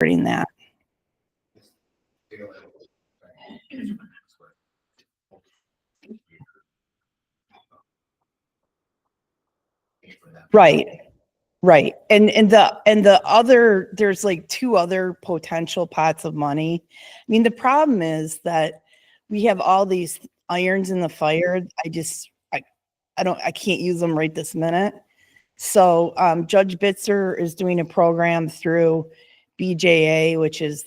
that. Right. And the other, there's like two other potential pots of money. I mean, the problem is that we have all these irons in the fire. I can't use them right this minute. So Judge Bitzer is doing a program through BJA, which is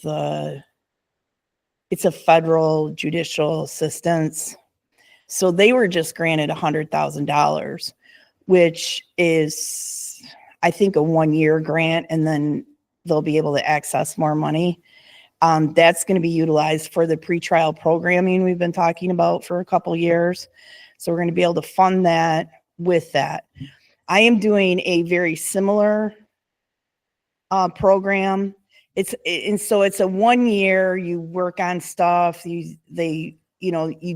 it's a federal judicial assistance. So they were just granted $100,000, which is, I think, a 1-year grant, and then they'll be able to access more money. That's going to be utilized for the pretrial programming we've been talking about for a couple years. So we're going to be able to fund that with that. I am doing a very similar program. It's a 1 year, you work on stuff, you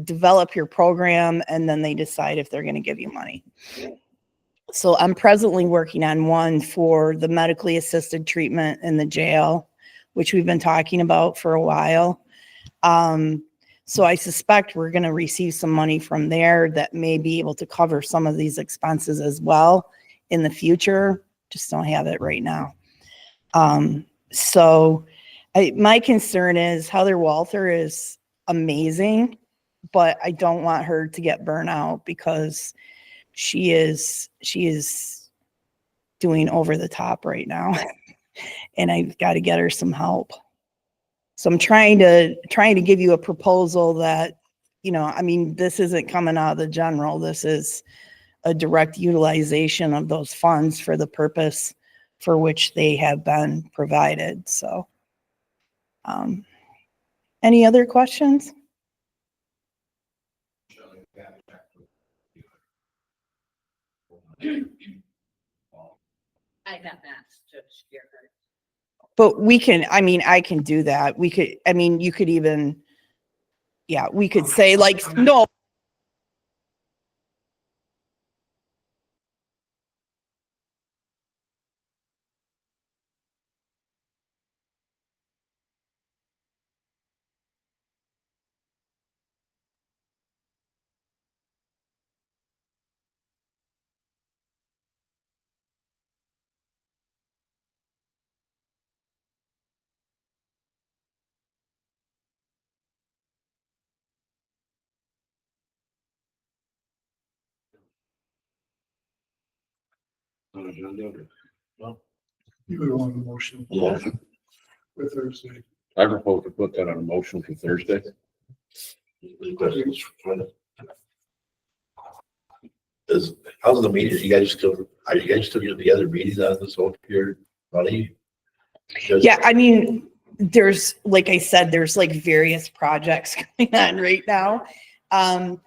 develop your program, and then they decide if they're going to give you money. So I'm presently working on one for the medically assisted treatment in the jail, which we've been talking about for a while. So I suspect we're going to receive some money from there that may be able to cover some of these expenses as well in the future. Just don't have it right now. My concern is Heather Walther is amazing, but I don't want her to get burnt out because she is doing over the top right now. And I've got to get her some help. So I'm trying to give you a proposal that, this isn't coming out of the general. This is a direct utilization of those funds for the purpose for which they have been provided. So, any other questions? I have asked Judge Gerhart. But I can do that. You could even, we could say like, no. You would want a motion. Yeah. For Thursday. I propose to put that on a motion for Thursday. How's the meetings? Are you guys still getting together meetings on this whole period money? There's, like I said, there's like various projects going on right now. And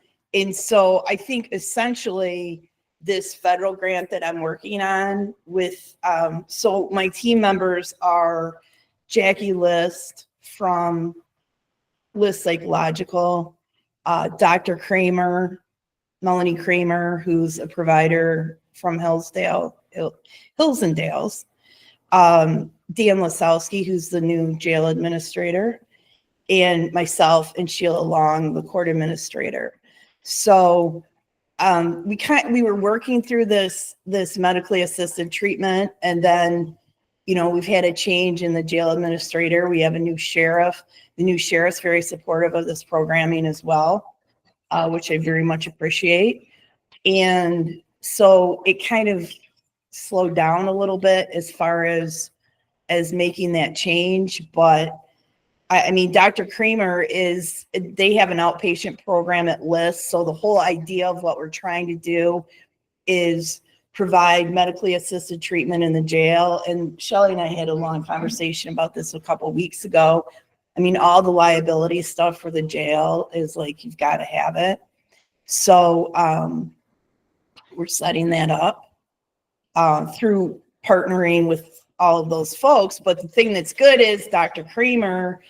so I think essentially this federal grant that I'm working on with, so my team members are Jackie List from List Psychological, Dr. Kramer, Melanie Kramer, who's a provider from Hills and Dales, Dan Lasowski, who's the new jail administrator, and myself and Sheila Long, the court administrator. So we were working through this medically assisted treatment, and then we've had a change in the jail administrator. We have a new sheriff. The new sheriff's very supportive of this programming as well, which I very much appreciate. And so it kind of slowed down a little bit as far as making that change. But Dr. Kramer they have an outpatient program at List. So the whole idea of what we're trying to do is provide medically assisted treatment in the jail. And Shelley and I had a long conversation about this a couple of weeks ago. All the liability stuff for the jail is like, you've got to have it. So we're setting that up through partnering with all of those folks. But the thing that's good is Dr. Kramer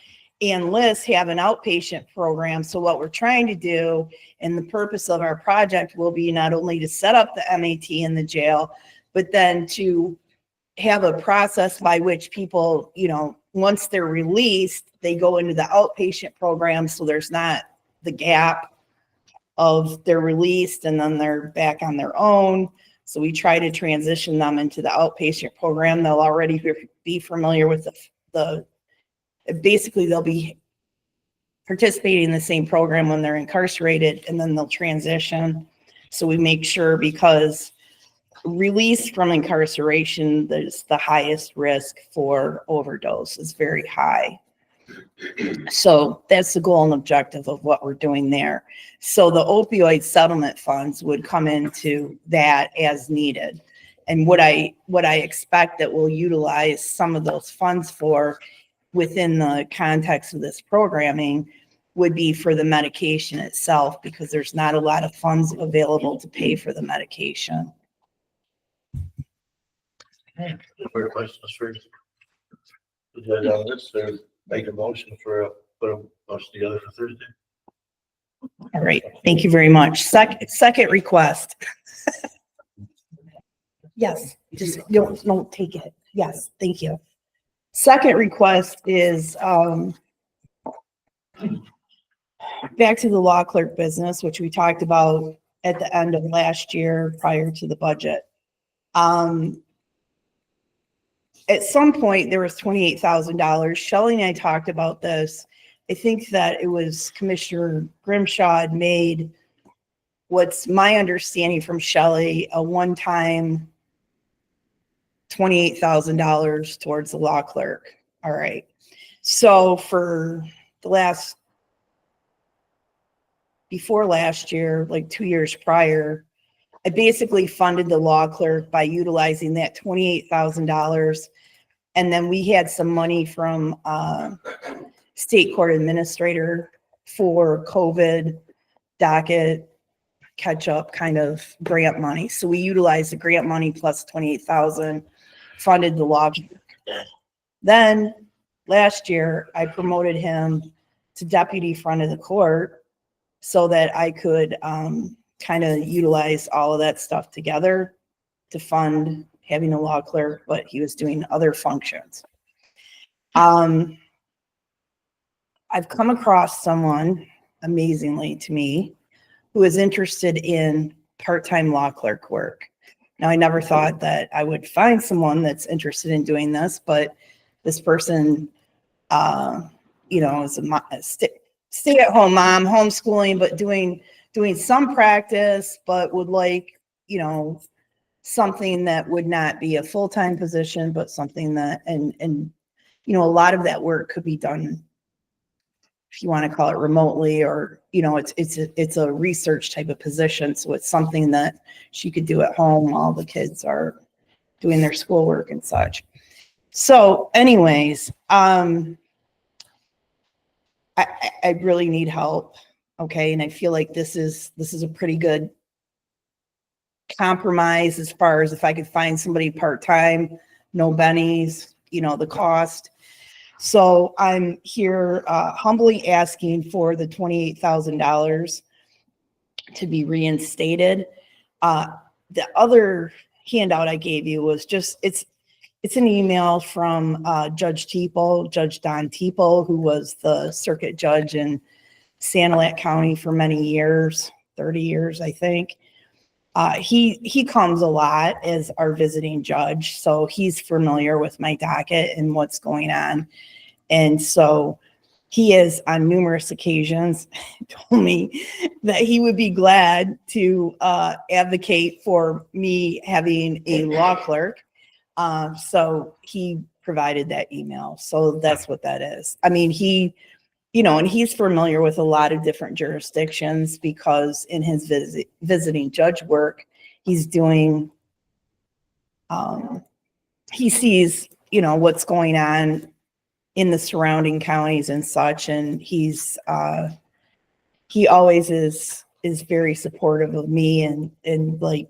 and List have an outpatient program. So what we're trying to do, and the purpose of our project will be not only to set up the MAT in the jail, but then to have a process by which people, once they're released, they go into the outpatient program. So there's not the gap of they're released and then they're back on their own. So we try to transition them into the outpatient program. They'll already be familiar with basically they'll be participating in the same program when they're incarcerated, and then they'll transition. So we make sure, because release from incarceration, there's the highest risk for overdose is very high. So that's the goal and objective of what we're doing there. So the opioid settlement funds would come into that as needed. And what I expect that we'll utilize some of those funds for within the context of this programming would be for the medication itself, because there's not a lot of funds available to pay for the medication. Further questions first? The judge on this, or make a motion for, put a motion together for Thursday? All right, thank you very much. Second request. Yes, just don't take it. Yes, thank you. Second request is back to the law clerk business, which we talked about at the end of last year prior to the budget. At some point, there was $28,000. Shelley and I talked about this. I think that it was Commissioner Grimshaw had made, what's my understanding from Shelley, a one-time $28,000 towards the law clerk. All right. So for the before last year, like 2 years prior, I basically funded the law clerk by utilizing that $28,000. And then we had some money from state court administrator for COVID docket catch-up kind of grant money. So we utilized the grant money plus 28,000, funded the law clerk. Then last year, I promoted him to deputy front of the court so that I could kind of utilize all of that stuff together to fund having a law clerk, but he was doing other functions. I've come across someone, amazingly to me, who is interested in part-time law clerk work. Now, I never thought that I would find someone that's interested in doing this, but this person, is a stay-at-home mom, homeschooling, but doing some practice, but would like, something that would not be a full-time position, but something that, and a lot of that work could be done, if you want to call it remotely, or, it's a research type of position. So it's something that she could do at home while the kids are doing their schoolwork and such. So anyways, I really need help. Okay. And I feel like this is a pretty good compromise as far as if I could find somebody part-time, no bennies, the cost. So I'm here humbly asking for the $28,000 to be reinstated. The other handout I gave you was just, it's an email from Judge Don Teeple, who was the circuit judge in Sanilac County for many years, 30 years, I think. He comes a lot as our visiting judge, so he's familiar with my docket and what's going on. And so he has on numerous occasions told me that he would be glad to advocate for me having a law clerk. So he provided that email. So that's what that is. I mean, and he's familiar with a lot of different jurisdictions because in his visiting judge work, he's doing, he sees, what's going on in the surrounding counties and such. And he always is very supportive of me and like,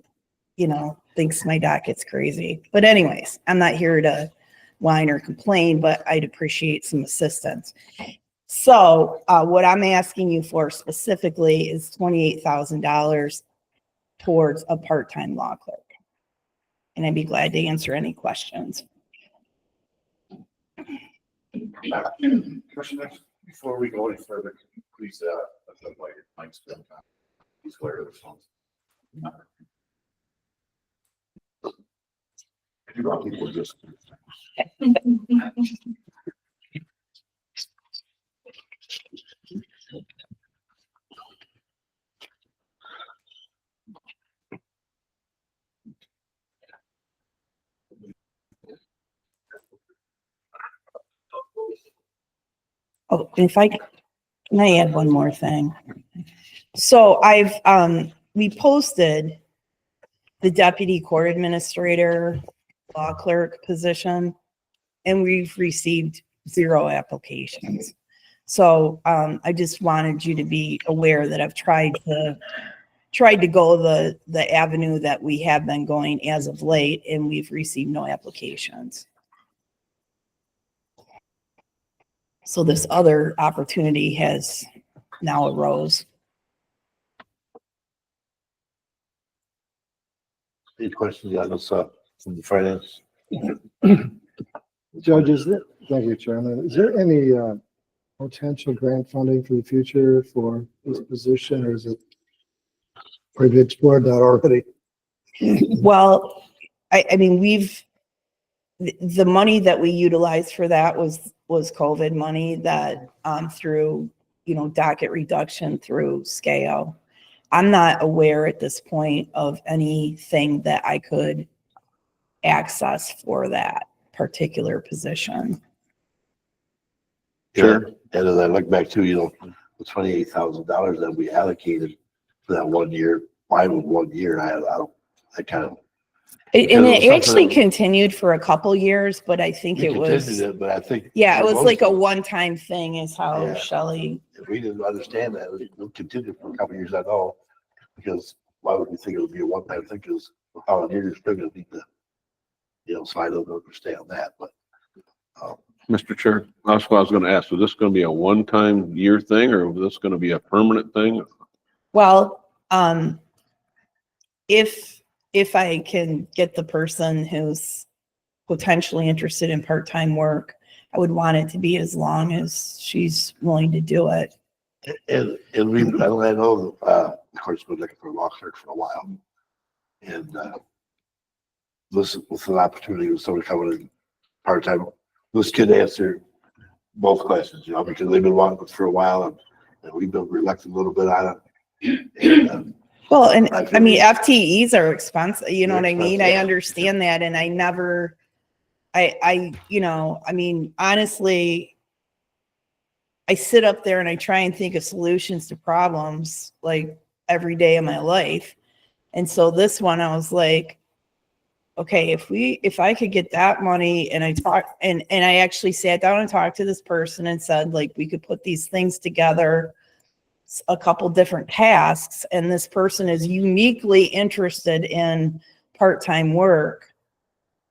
thinks my docket's crazy. But anyways, I'm not here to whine or complain, but I'd appreciate some assistance. So what I'm asking you for specifically is $28,000 towards a part-time law clerk. And I'd be glad to answer any questions. Commissioner, before we go any further, please, let the mics still on. Please clear the phones. You got people just. Oh, can I add one more thing? So we posted the deputy court administrator, law clerk position, and we've received 0 applications. So I just wanted you to be aware that I've tried to go the avenue that we have been going as of late, and we've received no applications. So this other opportunity has now arose. Any questions on this, from the finance? Judge, thank you, Chairman. Is there any potential grant funding for the future for this position, or is it, or have you explored that already? Well, I mean, the money that we utilized for that was COVID money that through, docket reduction through scale. I'm not aware at this point of anything that I could access for that particular position. Sure. And as I look back to, the $28,000 that we allocated for that 1 year, why would 1 year? I kind of. And Because it it was actually something- continued for a couple years, but I think We it was, continued it, but I think. yeah, it was most like a of it, one-time thing is how Yeah. Shelley, If we didn't understand that, we continued for a couple of years, I know, because why would we think it would be a one-time thing? Because how you're still gonna need to, so I don't understand that, but. Mr. Chair, that's what I was gonna ask. Was this gonna be a one-time year thing or was this gonna be a permanent thing? well, if I can get the person who's potentially interested in part-time work, I would want it to be as long as she's willing to do it. And I know, of course, been looking for a law clerk for a while. And, this was an opportunity with somebody coming in part-time. This could answer both questions, because they've been wanting it for a while and we've been reluctant a little bit on it. And, Well, and I I feel mean, you. FTEs are expensive, you know They're what I mean? expensive, I yeah. understand that and I mean, honestly, I sit up there and I try and think of solutions to problems like every day of my life. And so this one, I was like, okay, if I could get that money and I actually sat down and talked to this person and said, like, we could put these things together, a couple different tasks, and this person is uniquely interested in part-time work.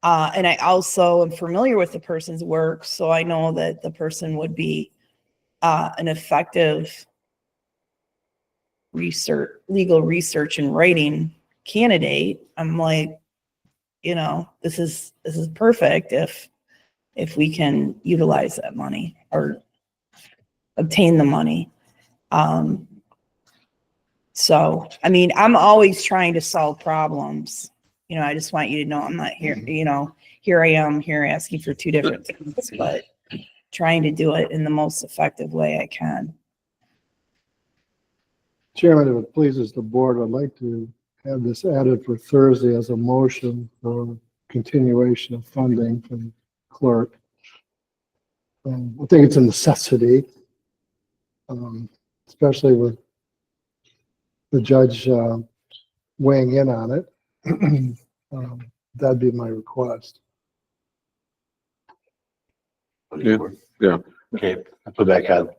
And I also am familiar with the person's work, so I know that the person would be an effective legal research and writing candidate. I'm like, this is perfect if we can utilize that money or obtain the money. So, I mean, I'm always trying to solve problems. I just want you to know I'm not here, here I am here asking for two different things, but trying to do it in the most effective way I can. Chairman, if it pleases the board, I'd like to have this added for Thursday as a motion for continuation of funding from clerk. I think it's a necessity, especially with the judge weighing in on it. That'd be my request. Yeah. Okay, I'll put back on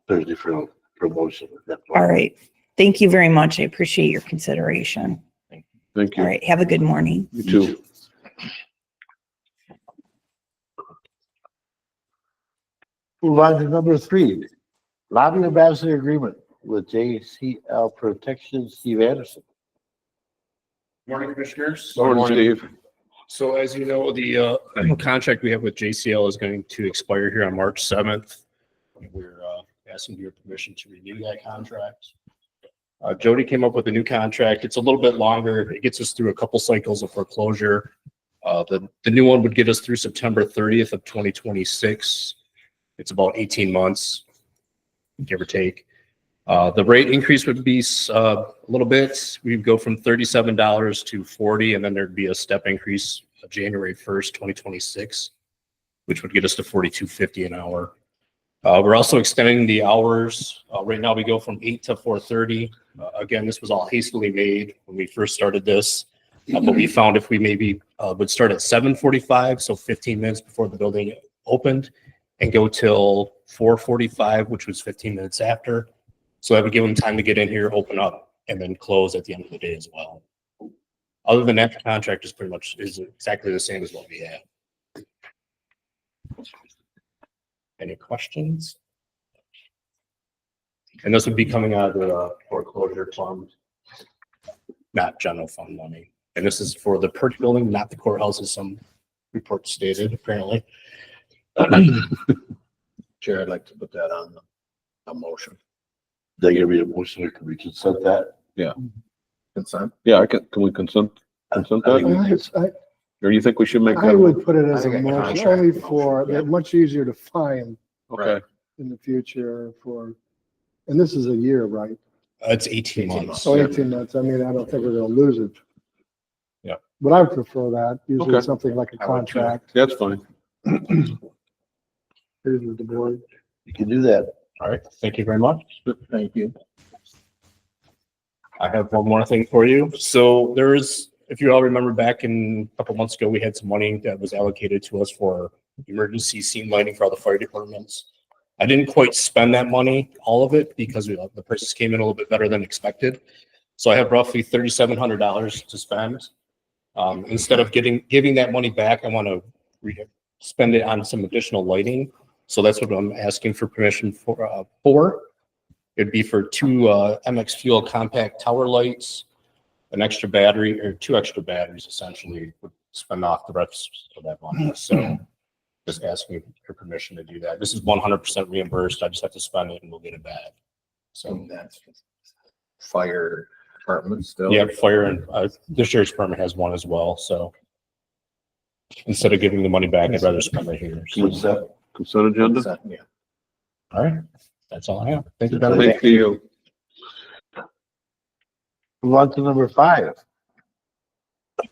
Thursday for promotion. All right. Thank you very much. I appreciate your consideration. Thank All you. right. Have a good morning. You too. Move on to number 3, lobby ambassador agreement with JCL Protection, Steve Anderson. Morning, Commissioners. Morning, Steve. So as you know, the contract we have with JCL is going to expire here on March 7th. We're asking your permission to renew that contract. Jody came up with a new contract. It's a little bit longer. It gets us through a couple cycles of foreclosure. The new one would get us through September 30th of 2026. It's about 18 months, give or take. The rate increase would be a little bit. We'd go from $37 to $40, and then there'd be a step increase January 1st, 2026, which would get us to $42.50 an hour. We're also extending the hours. Right now we go from 8 to 4:30. Again, this was all hastily made when we first started this. But we found if we maybe would start at 7:45, so 15 minutes before the building opened, and go till 4:45, which was 15 minutes after. So that would give them time to get in here, open up, and then close at the end of the day as well. Other than that, the contract is pretty much exactly the same as what we have. Any questions? And this would be coming out of the foreclosure fund, not general fund money. And this is for the Perch building, not the courthouse, as some reports stated, apparently. Chair, I'd like to put that on a motion. They give me a motion, or can we consent that? Consent? Yeah, can we consent I that? think Or you think we should make I that? would put it as a I think a motion contract only motion, for, yeah. they're much easier to find Okay, in the future for, and this is a year, right? It's 18 months. So 18 months, I mean, I don't think we're gonna lose it. Yeah. But I would prefer that, usually Okay. something like a I would too. contract. that's fine. Here's with the board. You can do that. All right, thank you very much. Thank you. I have one more thing for you. So there is, if you all remember back in a couple months ago, we had some money that was allocated to us for emergency scene lighting for all the fire departments. I didn't quite spend that money, all of it, because the prices came in a little bit better than expected. So I have roughly $3,700 to spend. Instead of giving that money back, I want to spend it on some additional lighting. So that's what I'm asking for permission for. It'd be for 2 MX Fuel compact tower lights, an extra battery, or 2 extra batteries, essentially, would spend off the rest of that money. So just asking for permission to do that. This is 100% reimbursed. I just have to spend it and we'll get it back. So, That's fire department still. yeah, fire and the sheriff's department has one as well. So instead of giving the money back, I'd rather spend it here. So, Consent. Consent agenda? Consent, yeah. all right. That's all I have. Thank you. Thank you. Move on to number 5.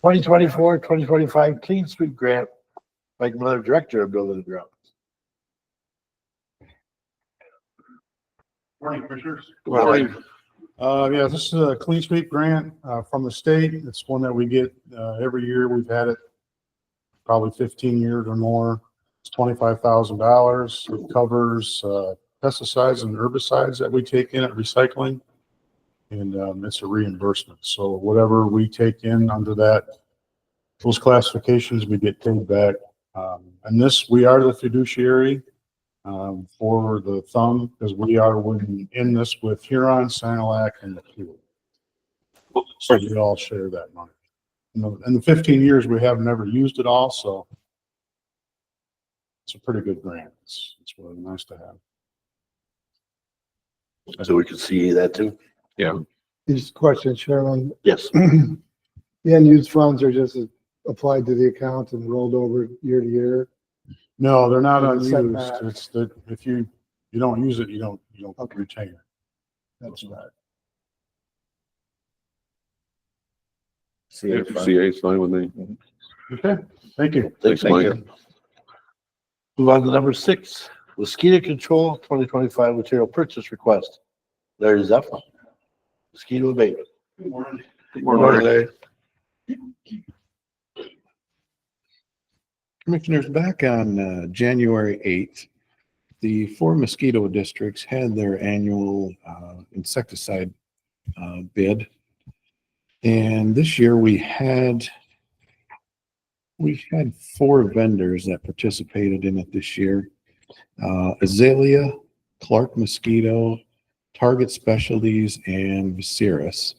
2024-2025 Clean Sweep Grant, Mike Miller, Director of Building and Grounds. Morning, Commissioners. Morning. Yeah, this is a clean sweep grant, from the state. It's one that we get, every year. We've had it probably 15 years or more. It's $25,000. It covers, pesticides and herbicides that we take in at recycling. And, it's a reimbursement. So whatever we take in under those classifications, we get paid back. And this, we are the fiduciary for the thumb, because we are in this with Huron, Sanilac, and the Q. So we all share that money. In the 15 years, we have never used it all, so it's a pretty good grant. It's really nice to have. So we can see that too? These questions, Sharon, Yes. the unused funds are just applied to the account and rolled over year to year. No, they're not It's set unused. back. It's that if you don't use it, you don't Okay. retain it. That's right. Yeah, CA is fine with me. Okay, thank you. Thanks, Mike. Move on to number 6, Mosquito Control 2025 Material Purchase Request. Larry Zephyr. Mosquito abatement. Good morning. Good morning, Larry. Commissioners, back on January 8th, the 4 mosquito districts had their annual insecticide bid. And this year we had 4 vendors that participated in it this year. Azalea, Clark Mosquito, Target Specialties, and Viserys.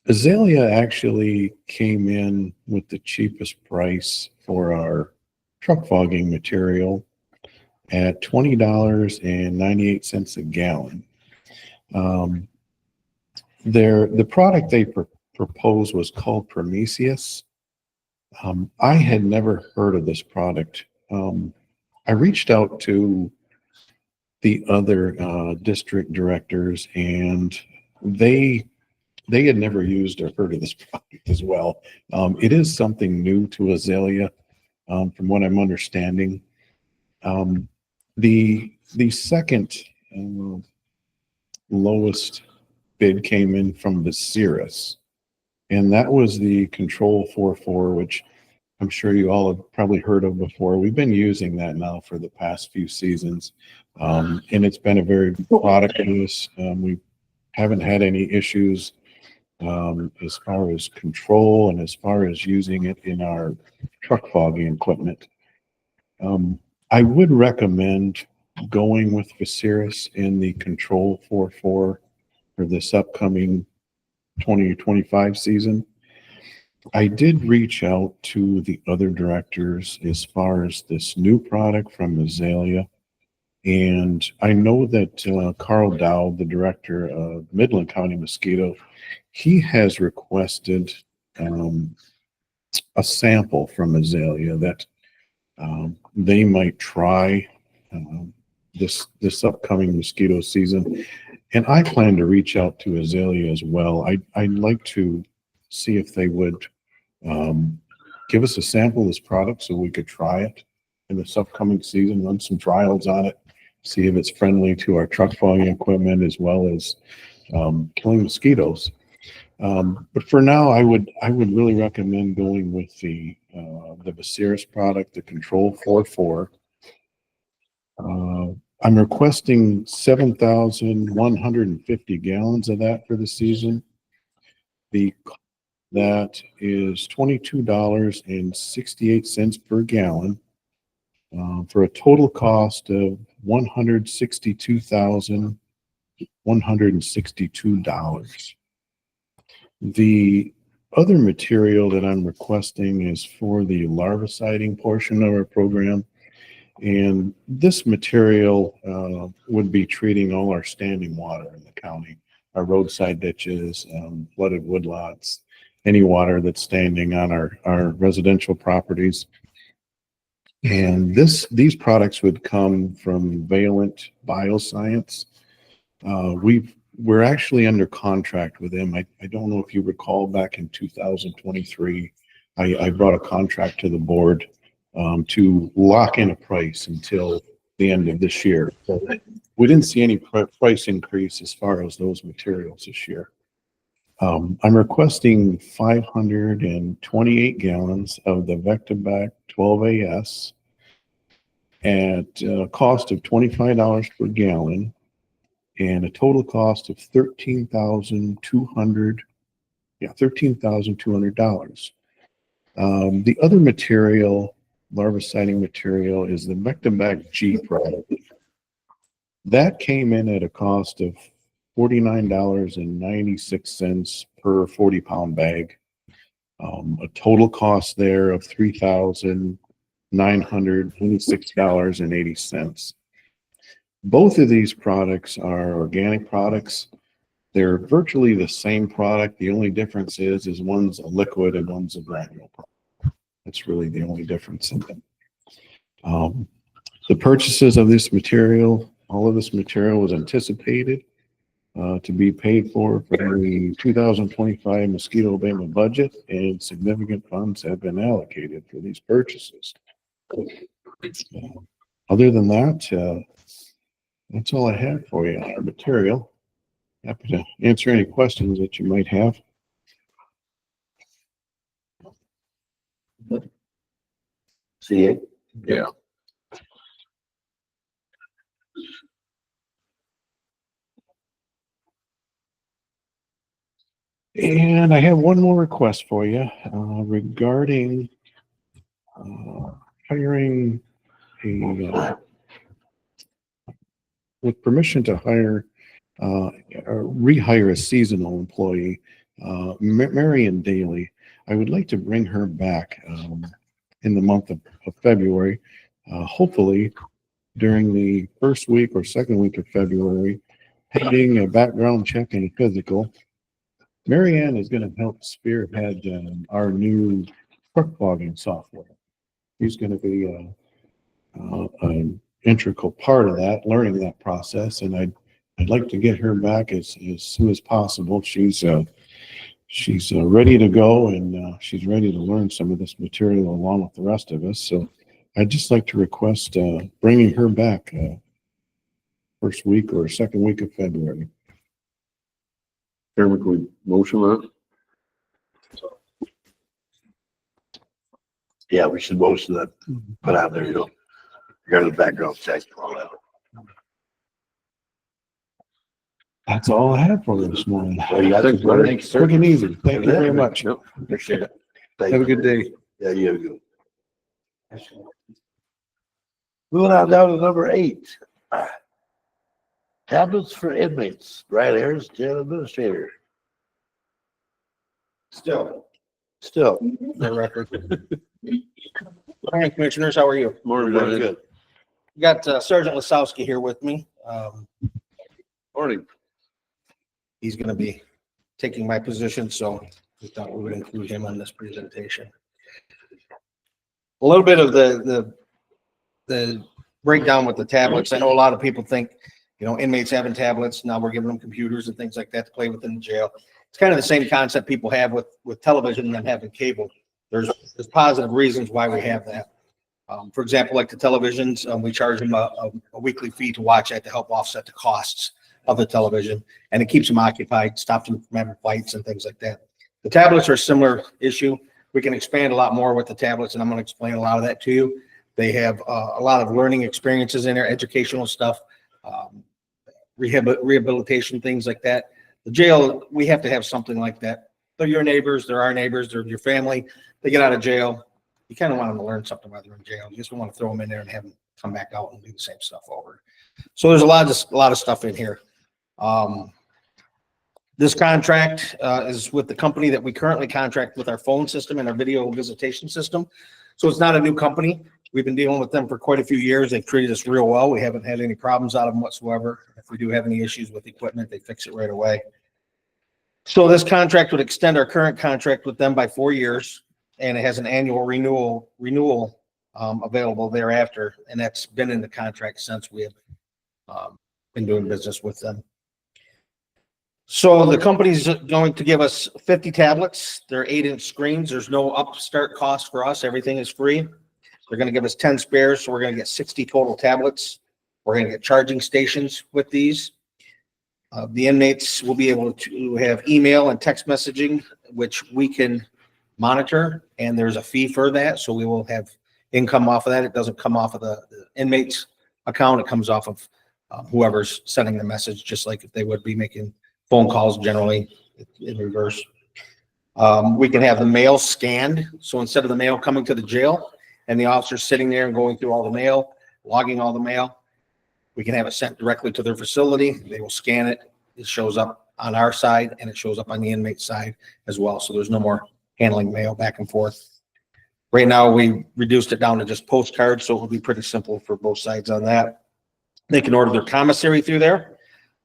Azalea actually came in with the cheapest price for our truck fogging material at $20.98 a gallon. The product they proposed was called Prometheus. I had never heard of this product. I reached out to the other district directors, and they had never used or heard of this product as well. It is something new to Azalea, from what I'm understanding. The second lowest bid came in from Viserys, and that was the Control 4.4, which I'm sure you all have probably heard of before. We've been using that now for the past few seasons, and it's been a very good product to us. We haven't had any issues as far as control and as far as using it in our truck fogging equipment. I would recommend going with Viserys in the Control 4.4 for this upcoming 2025 season. I did reach out to the other directors as far as this new product from Azalea, and I know that Carl Dowd, the director of Midland County Mosquito, he has requested a sample from Azalea that they might try this upcoming mosquito season. And I plan to reach out to Azalea as well. I'd like to see if they would give us a sample of this product so we could try it in this upcoming season, run some trials on it, see if it's friendly to our truck fogging equipment as well as killing mosquitoes. But for now, I would really recommend going with the Viserys product, the Control 4.4. I'm requesting 7,150 gallons of that for the season. That is $22.68 per gallon, for a total cost of $162,162. The other material that I'm requesting is for the larviciding portion of our program. And this material would be treating all our standing water in the county, our roadside ditches, flooded woodlots, any water that's standing on our residential properties. And these products would come from Valent Bioscience. We're actually under contract with them. I don't know if you recall, back in 2023, I brought a contract to the board to lock in a price until the end of this year. So we didn't see any price increase as far as those materials this year. I'm requesting 528 gallons of the Vectobac 12AS at a cost of $25 per gallon and a total cost of $13,200. Yeah, $13,200. The other material, larviciding material, is the Vectobac G product. That came in at a cost of $49.96 per 40-pound bag. A total cost there of $3,926.80. Both of these products are organic products. They're virtually the same product. The only difference is one's a liquid and one's a granule product. That's really the only difference in them. The purchases of this material, all of this material was anticipated to be paid for the 2025 mosquito abatement budget, and significant funds have been allocated for these purchases. Other than that, that's all I have for you on our material. Happy to answer any questions that you might have. See it? Yeah. And I have one more request for you regarding hiring with permission to hire or rehire a seasonal employee. Marion Daly. I would like to bring her back in the month of February, hopefully during the first week or second week of February, pending a background check and a physical. Marianne is going to help spearhead our new truck logging software. She's going to be an integral part of that, learning that process, and I'd like to get her back as soon as possible. She's ready to go, and she's ready to learn some of this material along with the rest of us. So I'd just like to request bringing her back first week or second week of February. Chairman, can we motion that? Yeah, we should motion that, put out there, you know, regarding the background check. and all that. That's all I have for you this morning. Well, you got Thanks, to- brother. Quick and easy. Thank you very much. Yep. Appreciate it. Thank Have a you. good day. Yeah, you have a good. Moving on down to number 8. Tablets for inmates. Brian Ayers, jail administrator. Still. Still. The record. Morning, Commissioners, how are you? Morning, Very Brian. good. Got Sergeant Lasowski here with me. Morning. He's going to be taking my position, so we thought we would include him on this presentation. A little bit of the breakdown with the tablets. I know a lot of people think, you know, inmates having tablets, now we're giving them computers and things like that to play with in the jail. It's kind of the same concept people have with television and having cable. There's positive reasons why we have that. For example, like the televisions, we charge them a weekly fee to watch that to help offset the costs of the television, and it keeps them occupied, stops them from having fights and things like that. The tablets are a similar issue. We can expand a lot more with the tablets, and I'm going to explain a lot of that to you. They have a lot of learning experiences in there, educational stuff, rehabilitation, things like that. The jail, we have to have something like that. They're your neighbors, they're our neighbors, they're your family. They get out of jail. You kind of want them to learn something while they're in jail. You just don't want to throw them in there and have them come back out and do the same stuff over. So there's a lot of stuff in here. This contract is with the company that we currently contract with our phone system and our video visitation system. So it's not a new company. We've been dealing with them for quite a few years. They've treated us real well. We haven't had any problems out of them whatsoever. If we do have any issues with equipment, they fix it right away. So this contract would extend our current contract with them by 4 years, and it has an annual renewal available thereafter, and that's been in the contract since we have been doing business with them. So the company's going to give us 50 tablets. They're 8-inch screens. There's no upstart cost for us. Everything is free. They're going to give us 10 spares, so we're going to get 60 total tablets. We're going to get charging stations with these. The inmates will be able to have email and text messaging, which we can monitor, and there's a fee for that, so we will have income off of that. It doesn't come off of the inmate's account. It comes off of whoever's sending the message, just like if they would be making phone calls generally in reverse. We can have the mail scanned, so instead of the mail coming to the jail and the officer sitting there and going through all the mail, logging all the mail, we can have it sent directly to their facility. They will scan it. It shows up on our side and it shows up on the inmate side as well. So there's no more handling mail back and forth. Right now, we reduced it down to just postcards, so it will be pretty simple for both sides on that. They can order their commissary through there.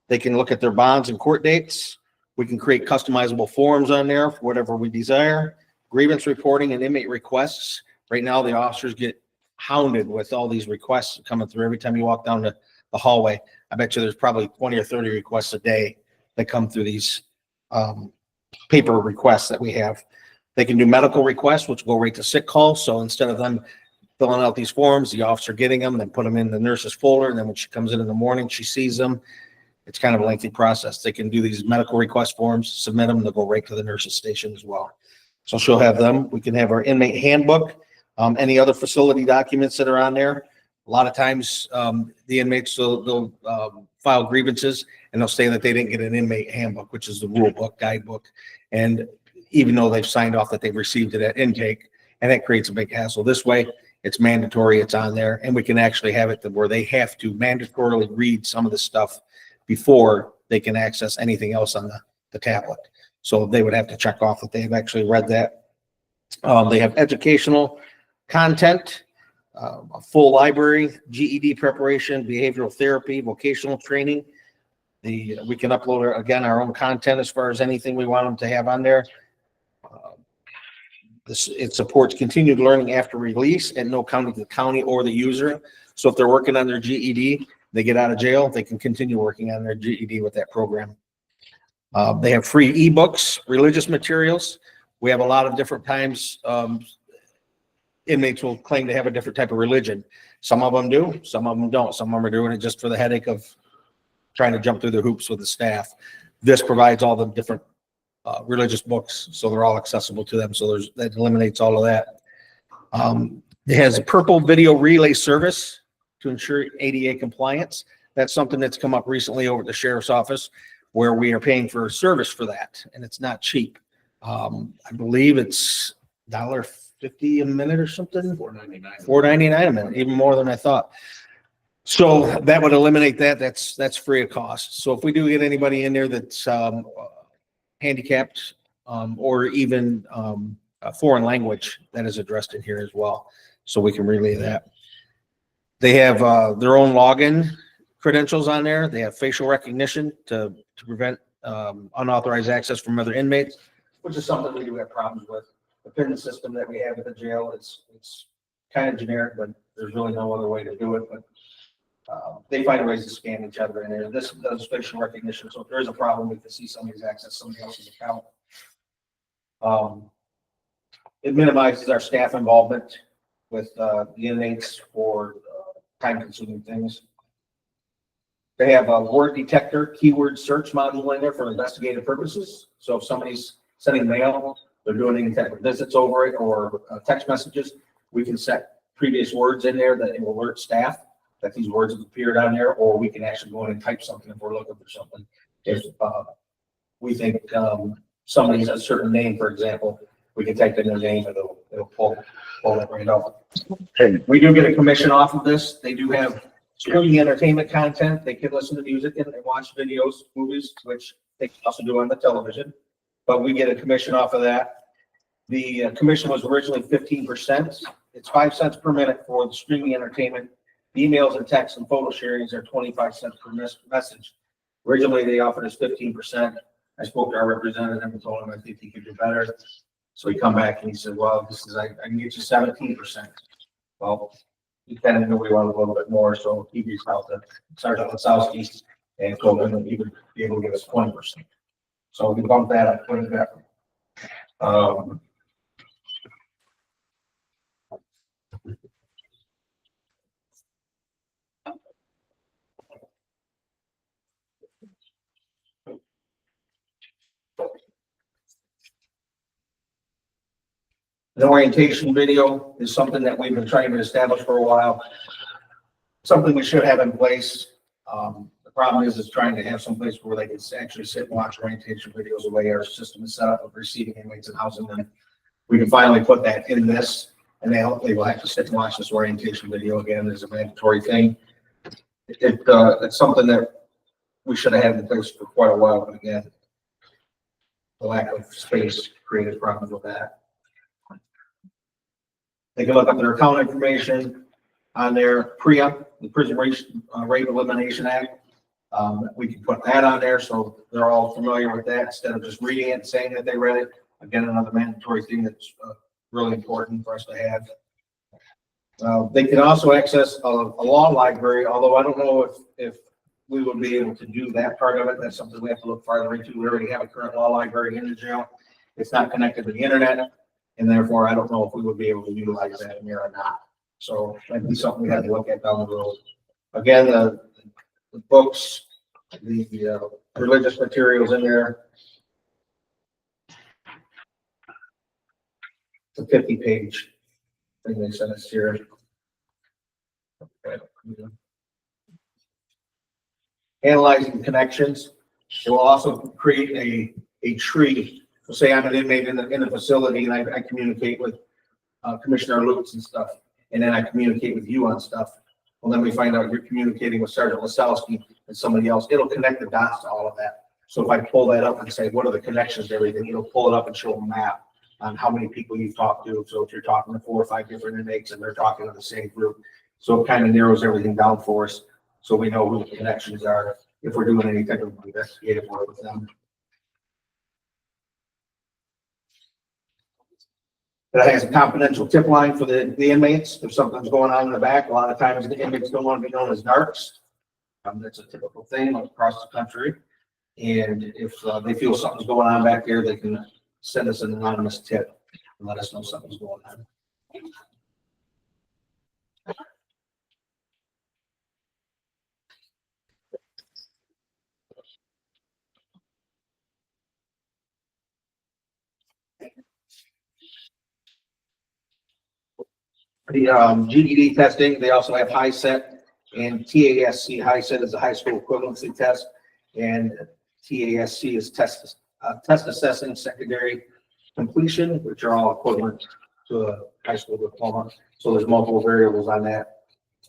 They can look at their bonds and court dates. We can create customizable forms on there for whatever we desire. Grievance reporting and inmate requests. Right now, the officers get hounded with all these requests coming through every time you walk down the hallway. I bet you there's probably 20 or 30 requests a day that come through these paper requests that we have. They can do medical requests, which go right to sick calls. So instead of them filling out these forms, the officer getting them, then put them in the nurse's folder. And then when she comes in the morning, she sees them. It's kind of a lengthy process. They can do these medical request forms, submit them, they'll go right to the nurse's station as well. So she'll have them. We can have our inmate handbook, any other facility documents that are on there. A lot of times, the inmates, they'll file grievances and they'll say that they didn't get an inmate handbook, which is the rule book, guidebook. And even though they've signed off that they've received it at intake, and that creates a big hassle. This way, it's mandatory, it's on there, and we can actually have it to where they have to mandatorily read some of the stuff before they can access anything else on the tablet. So they would have to check off that they've actually read that. They have educational content, a full library, GED preparation, behavioral therapy, vocational training. We can upload, again, our own content as far as anything we want them to have on there. It supports continued learning after release at no county to the county or the user. So if they're working on their GED, they get out of jail, they can continue working on their GED with that program. They have free ebooks, religious materials. We have a lot of different times, inmates will claim to have a different type of religion. Some of them do, some of them don't. Some of them are doing it just for the headache of trying to jump through the hoops with the staff. This provides all the different religious books, so they're all accessible to them. So that eliminates all of that. It has a purple video relay service to ensure ADA compliance. That's something that's come up recently over at the sheriff's office, where we are paying for a service for that, and it's not cheap. I believe it's $1.50 a minute or something. $4.99 a minute, even more than I thought. So that would eliminate that. That's free of cost. So if we do get anybody in there that's handicapped or even a foreign language, that is addressed in here as well. So we can relay that. They have their own login credentials on there. They have facial recognition to prevent unauthorized access from other inmates, which is something we do have problems with. The PIN system that we have at the jail, it's kind of generic, but there's really no other way to do it. But they find ways to scan each other in there. This does facial recognition, so if there is a problem, we can see somebody's access somebody else's account. It minimizes our staff involvement with the inmates for time-consuming things. They have a word detector, keyword search module in there for investigative purposes. So if somebody's sending mail, they're doing any type of visits over it or text messages, we can set previous words in there that it will alert staff that these words have appeared on there, or we can actually go in and type something if we're looking for something. If we think somebody's a certain name, for example, we can type in their name and it'll pull that right up. We do get a commission off of this. They do have streaming entertainment content. They can listen to music and watch videos, movies, which they can also do on the television, but we get a commission off of that. The commission was originally 15%. It's 5 cents per minute for the streaming entertainment. Emails and texts and photo sharings are 25 cents per message. Originally, they offered us 15%. I spoke to our representative and told him I think he could do better. So he come back and he said, well, I can get you 17%. Well, he kind of knew we wanted a little bit more, so he reached out to Sergeant Lisowski and told him that he would be able to give us 20%. So we bumped that up, put it back. The orientation video is something that we've been trying to establish for a while. Something we should have in place. The problem is trying to have some place where they can actually sit and watch orientation videos the way our system is set up of receiving inmates and housing them. We can finally put that in this, and they will have to sit and watch this orientation video again as a mandatory thing. It's something that we should have had in place for quite a while, but again, the lack of space created problems with that. They can look up their account information on their PREA, the Prison Rape Elimination Act. We can put that on there so they're all familiar with that instead of just reading it and saying that they read it. Again, another mandatory thing that's really important for us to have. They can also access a law library, although I don't know if we would be able to do that part of it. That's something we have to look farther into. We already have a current law library in the jail. It's not connected to the internet. And therefore, I don't know if we would be able to utilize that in here or not. So that'd be something we have to look at down the road. Again, the books, the religious materials in there. It's a 50-page thing they sent us here. Analyzing connections. It will also create a tree. So say I'm an inmate in a facility and I communicate with Commissioner Lutz and stuff, and then I communicate with you on stuff. Well, then we find out you're communicating with Sergeant Lisowski and somebody else. It'll connect the dots to all of that. So if I pull that up and say, what are the connections to everything, it'll pull it up and show a map on how many people you've talked to. So if you're talking to 4 or 5 different inmates and they're talking to the same group, so it kind of narrows everything down for us. So we know who the connections are if we're doing any type of investigative work with them. It has a confidential tip line for the inmates. If something's going on in the back, a lot of times the inmates don't want to be known as narcs. That's a typical thing across the country. And if they feel something's going on back there, they can send us an anonymous tip and let us know something's going on. The GED testing, they also have HiSET and TASC. HiSET is a high school equivalency test, and TASC is test assessing secondary completion, which are all equivalent to a high school diploma. So there's multiple variables on that.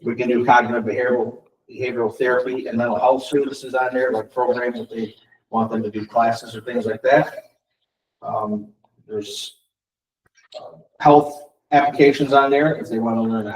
We can do cognitive behavioral therapy and mental health services on there, like programs if they want them to do classes or things like that. There's health applications on there if they want to learn